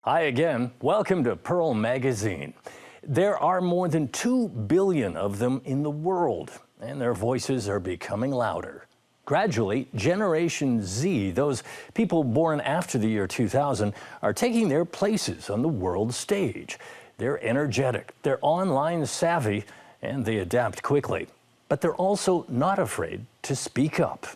Hi again. Welcome to Pearl Magazine. There are more than 2 billion of them in the world, and their voices are becoming louder. Gradually, Generation Z, those people born after the year 2000, are taking their places on the world stage. They're energetic, they're online savvy, and they adapt quickly. But they're also not afraid to speak up.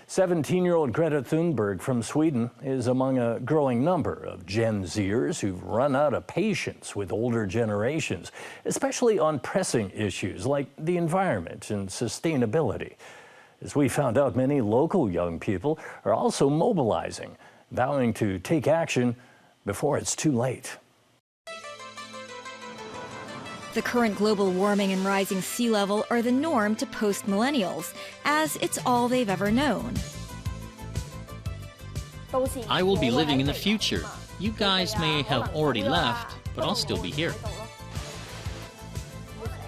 17-year-old Greta Thunberg from Sweden is among a growing number of Gen Zers who've run out of patience with older generations, especially on pressing issues like the environment and sustainability. As we found out, many local young people are also mobilizing, vowing to take action before it's too late. The current global warming and rising sea level are the norm to post-millennials, as it's all they've ever known. I will be living in the future. You guys may have already left, but I'll still be here.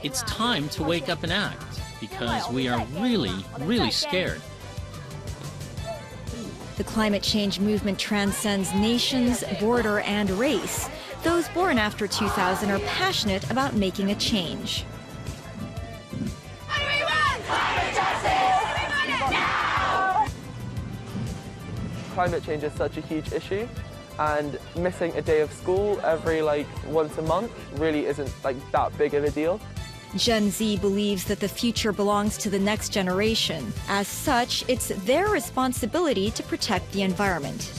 It's time to wake up and act, because we are really scared. The climate change movement transcends nations, border, and race. Those born after 2000 are passionate about making a change. Climate change is such a huge issue, and missing a day of school every once a month really isn't that big of a deal. Gen Z believes that the future belongs to the next generation. As such, it's their responsibility to protect the environment.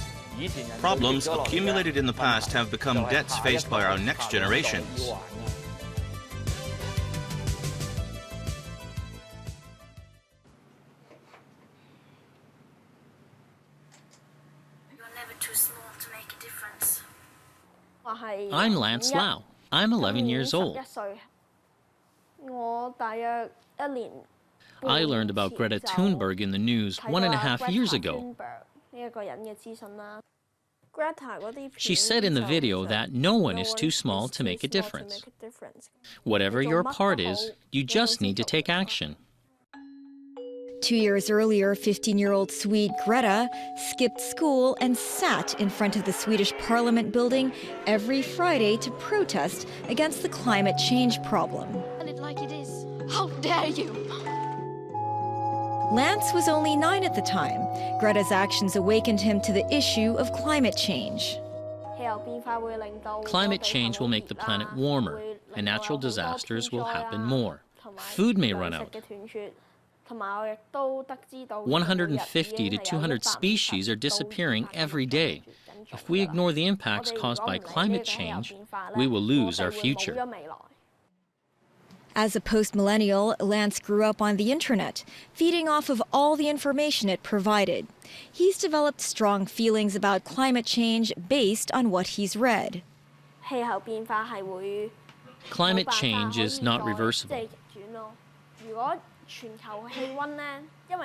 Problems accumulated in the past have become debts faced by our next generations. You're never too small to make a difference. I'm Lance Lau. I'm 11 years old. I learned about Greta Thunberg in the news 1.5 years ago. She said in the video that no one is too small to make a difference. Whatever your part is, you just need to take action. 2 years earlier, 15-year-old Swede Greta skipped school and sat in front of the Swedish Parliament building every Friday to protest against the climate change problem. Tell it like it is. How dare you! Lance was only 9 at the time. Greta's actions awakened him to the issue of climate change. Climate change will make the planet warmer, and natural disasters will happen more. Food may run out. 150 to 200 species are disappearing every day. If we ignore the impacts caused by climate change, we will lose our future. As a post-millennial, Lance grew up on the internet, feeding off of all the information it provided. He's developed strong feelings about climate change based on what he's read. Climate change is not reversible.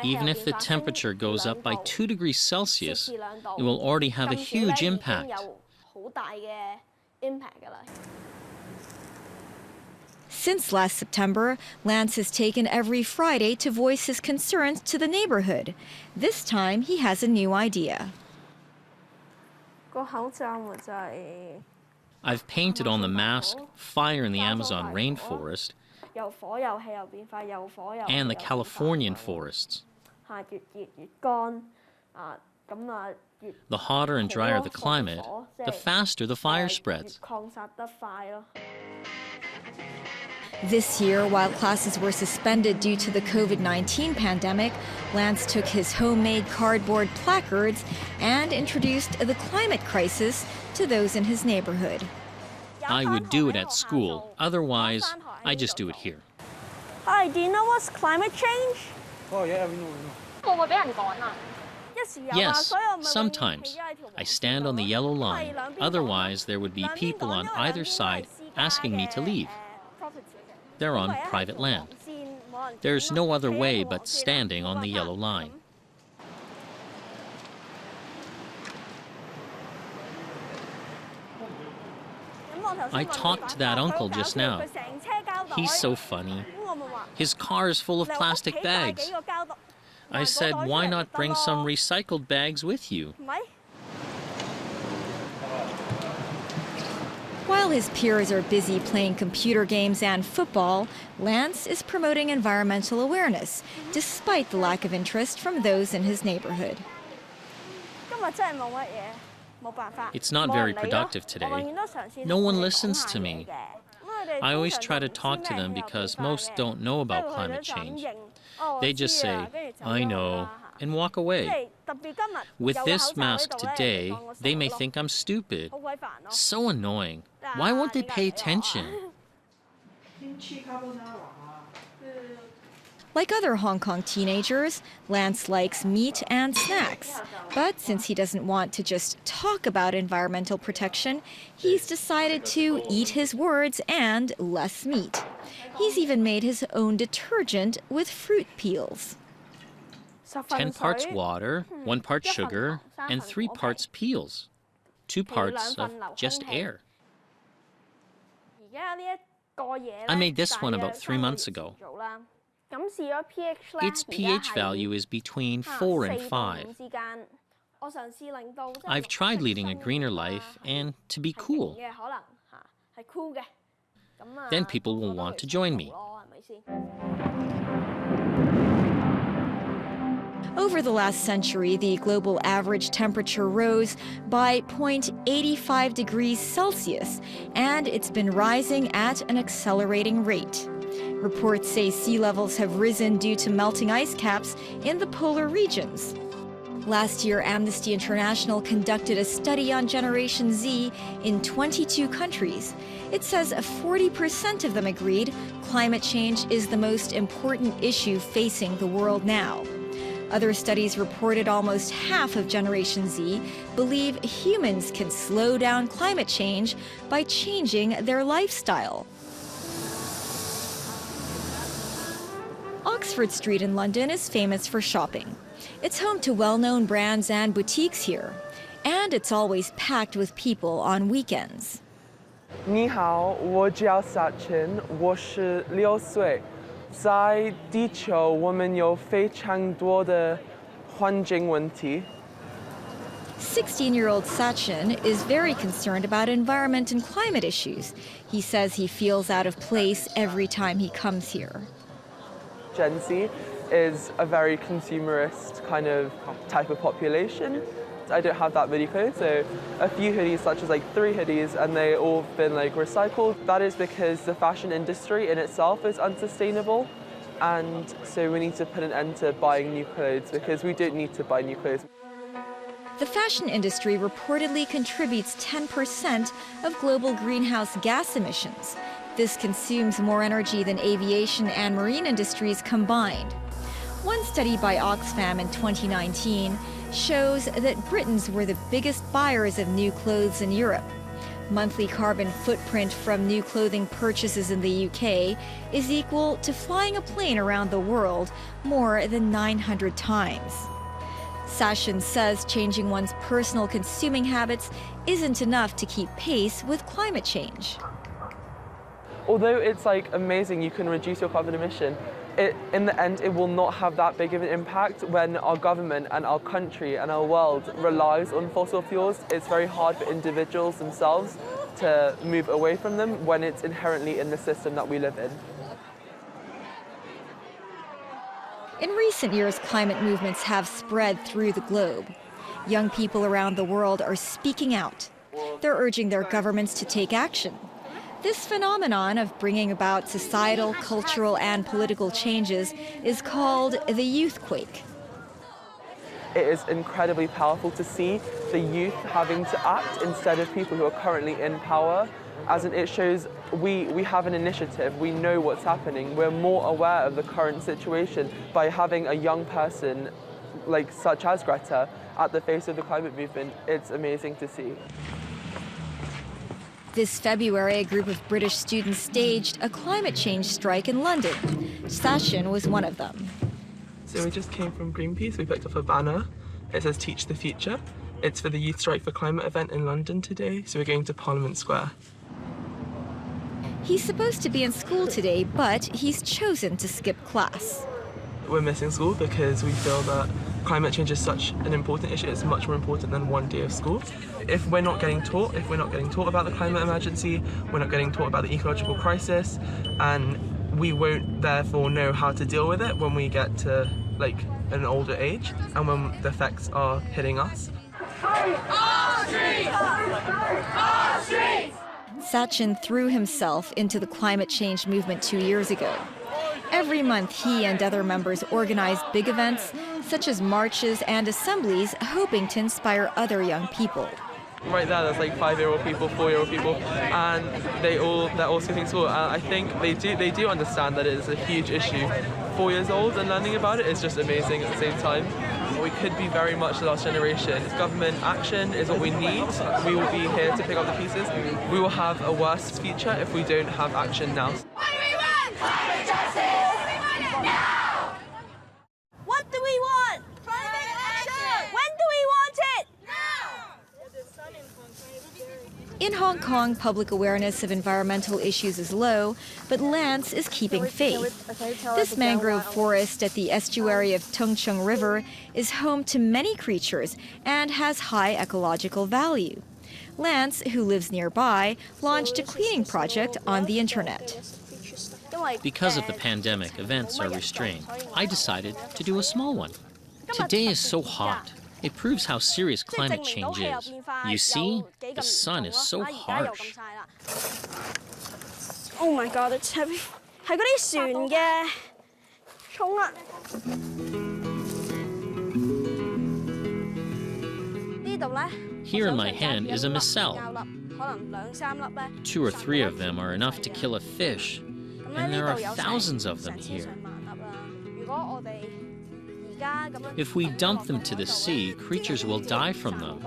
Even if the temperature goes up by 2 degrees Celsius, it will already have a huge impact. Since last September, Lance has taken every Friday to voice his concerns to the neighborhood. This time, he has a new idea. I've painted on the mask fire in the Amazon rainforest and the Californian forests. The hotter and drier the climate, the faster the fire spreads. This year, while classes were suspended due to the COVID-19 pandemic, Lance took his homemade cardboard placards and introduced the climate crisis to those in his neighborhood. I would do it at school, otherwise, I just do it here. Hi, do you know what's climate change? Oh yeah, we know. Yes, sometimes. I stand on the yellow line, otherwise there would be people on either side asking me to leave. They're on private land. There's no other way but standing on the yellow line. I talked to that uncle just now. He's so funny. His car is full of plastic bags. I said, why not bring some recycled bags with you? While his peers are busy playing computer games and football, Lance is promoting environmental awareness, despite the lack of interest from those in his neighborhood. It's not very productive today. No one listens to me. I always try to talk to them because most don't know about climate change. They just say, "I know," and walk away. With this mask today, they may think I'm stupid. So annoying. Why won't they pay attention? Like other Hong Kong teenagers, Lance likes meat and snacks. But since he doesn't want to just talk about environmental protection, he's decided to eat his words and less meat. He's even made his own detergent with fruit peels. 10 parts water, 1 part sugar, and 3 parts peels. 2 parts of just air. I made this one about 3 months ago. Its pH value is between 4 and 5. I've tried leading a greener life and to be cool. Then people will want to join me. Over the last century, the global average temperature rose by 0.85 degrees Celsius, and it's been rising at an accelerating rate. Reports say sea levels have risen due to melting ice caps in the polar regions. Last year, Amnesty International conducted a study on Generation Z in 22 countries. It says 40% of them agreed climate change is the most important issue facing the world now. Other studies reported almost half of Generation Z believe humans can slow down climate change by changing their lifestyle. Oxford Street in London is famous for shopping. It's home to well-known brands and boutiques here. And it's always packed with people on weekends. 你好，我叫Sachin，我是6岁。在地球，我们有非常多的环境问题。 16-year-old Sachin is very concerned about environment and climate issues. He says he feels out of place every time he comes here. Gen Z is a very consumerist kind of type of population. I don't have that many clothes, so a few hoodies, such as like 3 hoodies, and they all been like recycled. That is because the fashion industry in itself is unsustainable, and so we need to put an end to buying new clothes because we don't need to buy new clothes. The fashion industry reportedly contributes 10% of global greenhouse gas emissions. This consumes more energy than aviation and marine industries combined. One study by Oxfam in 2019 shows that Britons were the biggest buyers of new clothes in Europe. Monthly carbon footprint from new clothing purchases in the UK is equal to flying a plane around the world more than 900 times. Sachin says changing one's personal consuming habits isn't enough to keep pace with climate change. Although it's like amazing you can reduce your carbon emission, in the end it will not have that big of an impact when our government and our country and our world relies on fossil fuels. It's very hard for individuals themselves to move away from them when it's inherently in the system that we live in. In recent years, climate movements have spread through the globe. Young people around the world are speaking out. They're urging their governments to take action. This phenomenon of bringing about societal, cultural, and political changes is called the youthquake. It is incredibly powerful to see the youth having to act instead of people who are currently in power. As in, it shows we have an initiative, we know what's happening, we're more aware of the current situation by having a young person like such as Greta at the face of the climate movement. It's amazing to see. This February, a group of British students staged a climate change strike in London. Sachin was one of them. So we just came from Greenpeace. We picked up a banner. It says Teach the Future. It's for the Youth Strike for Climate event in London today, so we're going to Parliament Square. He's supposed to be in school today, but he's chosen to skip class. We're missing school because we feel that climate change is such an important issue. It's much more important than one day of school. If we're not getting taught about the climate emergency, we're not getting taught about the ecological crisis, and we won't therefore know how to deal with it when we get to like an older age and when the effects are hitting us. Sachin threw himself into the climate change movement 2 years ago. Every month, he and other members organize big events, such as marches and assemblies, hoping to inspire other young people. Right there's like 5-year-old people, 4-year-old people, and they're all skipping school. I think they do understand that it is a huge issue. 4 years old and learning about it is just amazing at the same time. We could be very much the last generation. Government action is what we need. We will be here to pick up the pieces. We will have a worse future if we don't have action now. What do we want? Climate justice! We want it now! What do we want? Climate action! When do we want it? In Hong Kong, public awareness of environmental issues is low, but Lance is keeping faith. This mangrove forest at the estuary of Tung Chung River is home to many creatures and has high ecological value. Lance, who lives nearby, launched a cleaning project on the internet. Because of the pandemic, events are restrained. I decided to do a small one. Today is so hot. It proves how serious climate change is. You see, the sun is so harsh. Oh my God, it's heavy. 係嗰啲船嘅，衝啦！呢度咧。 Here in my hand is a micelle. 2 or 3 of them are enough to kill a fish, and there are thousands of them here. If we dump them to the sea, creatures will die from them.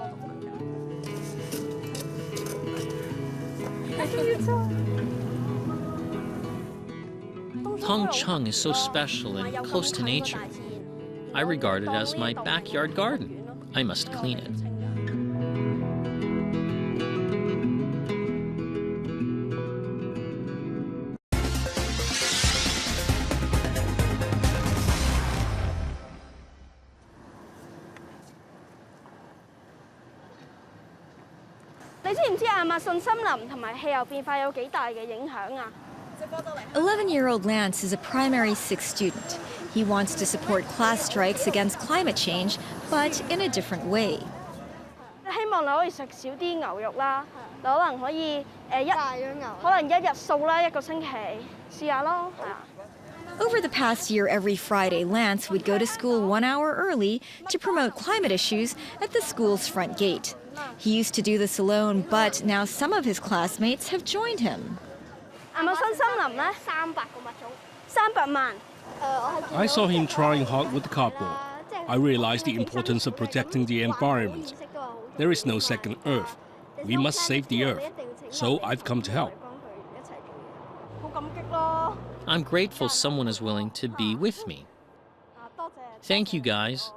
Tung Chung is so special and close to nature. I regard it as my backyard garden. I must clean it.你知唔知亞馬遜森林同埋氣候變化有幾大嘅影響啊？ 11-year-old Lance is a primary 6 student. He wants to support class strikes against climate change, but in a different way. 希望你可以食少啲牛肉啦，你可能可以可能一日掃啦，1個星期試下咯，係啊。 Over the past year, every Friday, Lance would go to school 1 hour early to promote climate issues at the school's front gate. He used to do this alone, but now some of his classmates have joined him. 亞馬遜森林咧300個物種，300萬。 I saw him trying hard with the cardboard. I realized the importance of protecting the environment. There is no second Earth. We must save the Earth. So I've come to help. I'm grateful someone is willing to be with me. Thank you, guys.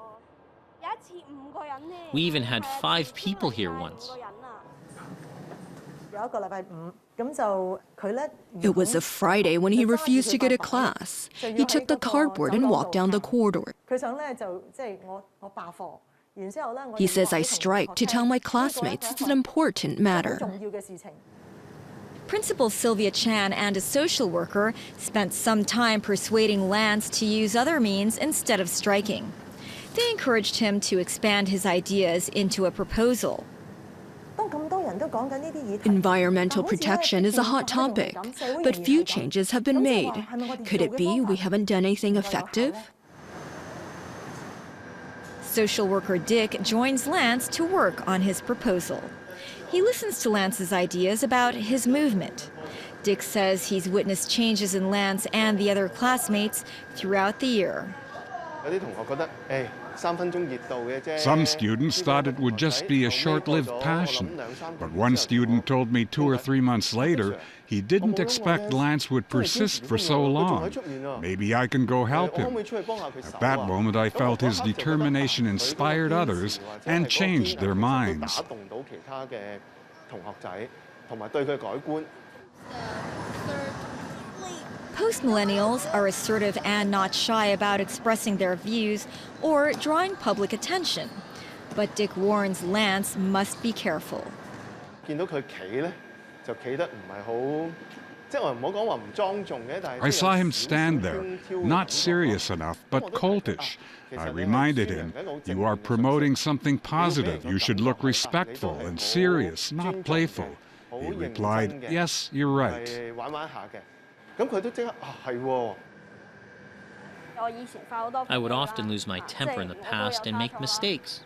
We even had 5 people here once. It was a Friday when he refused to go to class. He took the cardboard and walked down the corridor. He says I strike to tell my classmates it's an important matter. Principal Sylvia Chan and a social worker spent some time persuading Lance to use other means instead of striking. They encouraged him to expand his ideas into a proposal. Environmental protection is a hot topic, but few changes have been made. Could it be we haven't done anything effective? Social worker Dick joins Lance to work on his proposal. He listens to Lance's ideas about his movement. Dick says he's witnessed changes in Lance and the other classmates throughout the year. Some students thought it would just be a short-lived passion, but one student told me 2 or 3 months later he didn't expect Lance would persist for so long. Maybe I can go help him. At that moment I felt his determination inspired others and changed their minds. Post-millennials are assertive and not shy about expressing their views or drawing public attention. But Dick warns Lance must be careful. I saw him stand there, not serious enough, but coltish. I reminded him, "You are promoting something positive. You should look respectful and serious, not playful." He replied, "Yes, you're right." I would often lose my temper in the past and make mistakes.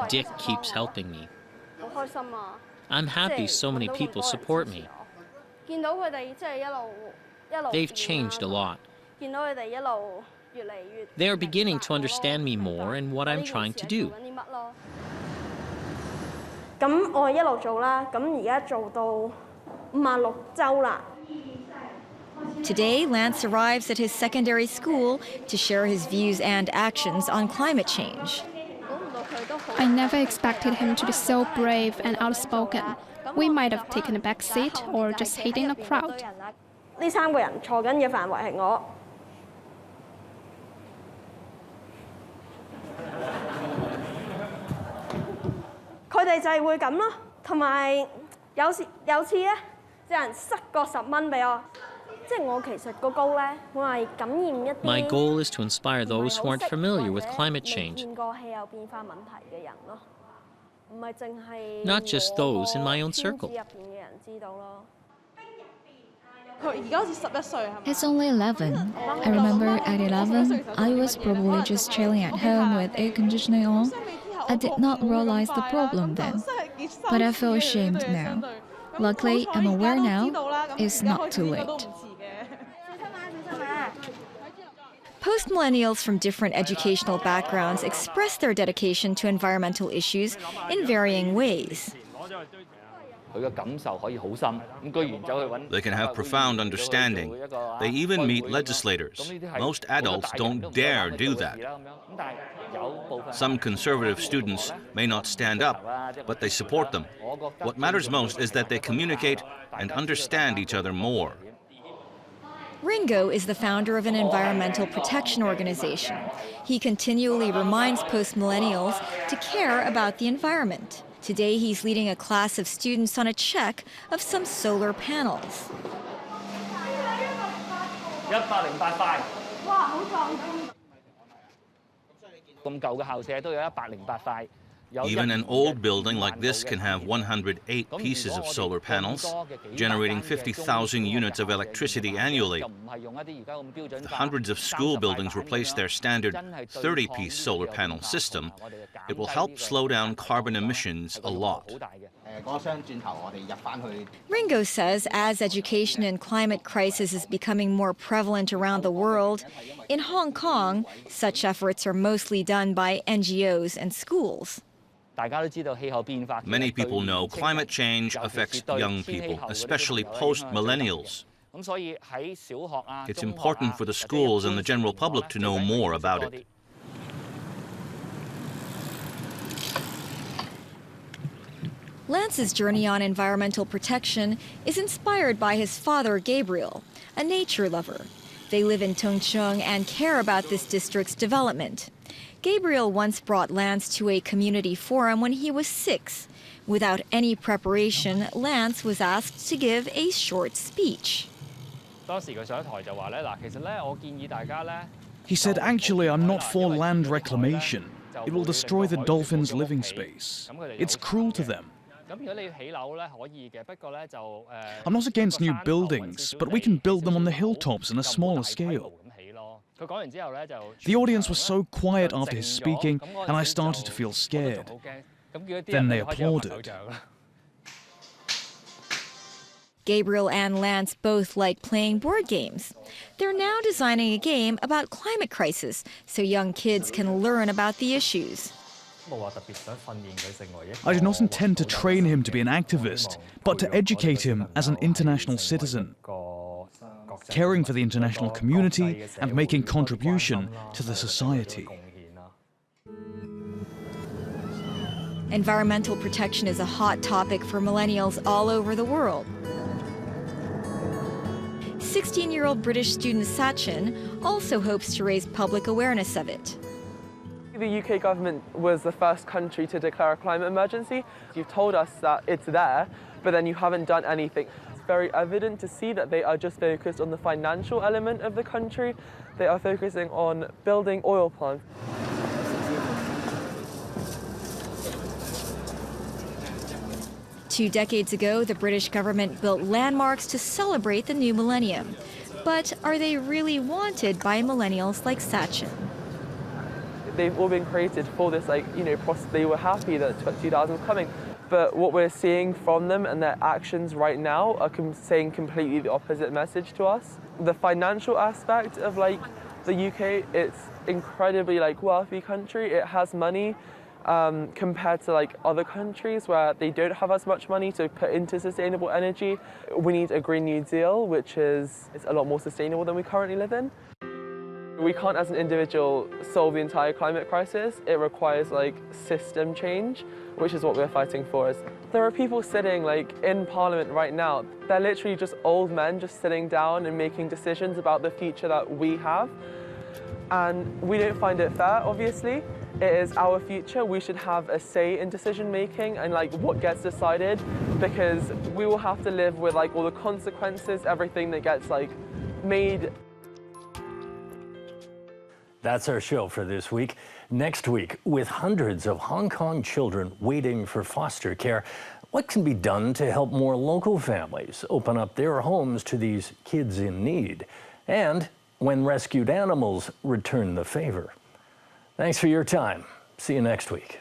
Dick keeps helping me. I'm happy so many people support me. They've changed a lot. They are beginning to understand me more and what I'm trying to do. Today, Lance arrives at his secondary school to share his views and actions on climate change. I never expected him to be so brave and outspoken. We might have taken a back seat or just hating the crowd. 呢3個人坐緊嘅範圍係我。佢哋就係會咁咯，同埋有次咧，有人塞個10蚊俾我，即係我其實個高咧，我係感染一啲。My goal is to inspire those who aren't familiar with climate change. 見過氣候變化問題嘅人咯，唔係淨係 Not just those in my own circle. 入邊嘅人知道咯。 He's only 11. I remember at 11, I was probably just chilling at home with air conditioning on. I did not realize the problem then, but I feel ashamed now. Luckily, I'm aware now. It's not too late. Post-millennials from different educational backgrounds express their dedication to environmental issues in varying ways. They can have profound understanding. They even meet legislators. Most adults don't dare do that. Some conservative students may not stand up, but they support them. What matters most is that they communicate and understand each other more. Ringo is the founder of an environmental protection organization. He continually reminds post-millennials to care about the environment. Today, he's leading a class of students on a check of some solar panels. 108塊。哇，好壯觀！咁舊嘅校舍都有108塊。 Even an old building like this can have 108 pieces of solar panels, generating 50,000 units of electricity annually. If hundreds of school buildings replace their standard 30-piece solar panel system, it will help slow down carbon emissions a lot. Ringo says as education and climate crisis is becoming more prevalent around the world, in Hong Kong, such efforts are mostly done by NGOs and schools. Many people know climate change affects young people, especially post-millennials. It's important for the schools and the general public to know more about it. Lance's journey on environmental protection is inspired by his father, Gabriel, a nature lover. They live in Tongcheng and care about this district's development. Gabriel once brought Lance to a community forum when he was 6. Without any preparation, Lance was asked to give a short speech. He said, "Actually, I'm not for land reclamation. It will destroy the dolphins' living space. It's cruel to them. I'm not against new buildings, but we can build them on the hilltops on a smaller scale." The audience was so quiet after his speaking, and I started to feel scared. Then they applauded. Gabriel and Lance both like playing board games. They're now designing a game about climate crisis so young kids can learn about the issues. I do not intend to train him to be an activist, but to educate him as an international citizen, caring for the international community and making contribution to the society. Environmental protection is a hot topic for millennials all over the world. 16-year-old British student Sachin also hopes to raise public awareness of it. The UK government was the first country to declare a climate emergency. You've told us that it's there, but then you haven't done anything. It's very evident to see that they are just focused on the financial element of the country. They are focusing on building oil plants. Two decades ago, the British government built landmarks to celebrate the new millennium. But are they really wanted by millennials like Sachin? They've all been created for this, they were happy that 2000 was coming. But what we're seeing from them and their actions right now are saying completely the opposite message to us. The financial aspect of the UK, it's incredibly wealthy country. It has money compared to other countries where they don't have as much money to put into sustainable energy. We need a Green New Deal, which is a lot more sustainable than we currently live in. We can't, as an individual, solve the entire climate crisis. It requires system change, which is what we're fighting for. There are people sitting in Parliament right now. They're literally just old men just sitting down and making decisions about the future that we have. And we don't find it fair, obviously. It is our future. We should have a say in decision making and what gets decided, because we will have to live with all the consequences, everything that gets made. That's our show for this week. Next week, with hundreds of Hong Kong children waiting for foster care, what can be done to help more local families open up their homes to these kids in need? And when rescued animals return the favor. Thanks for your time. See you next week.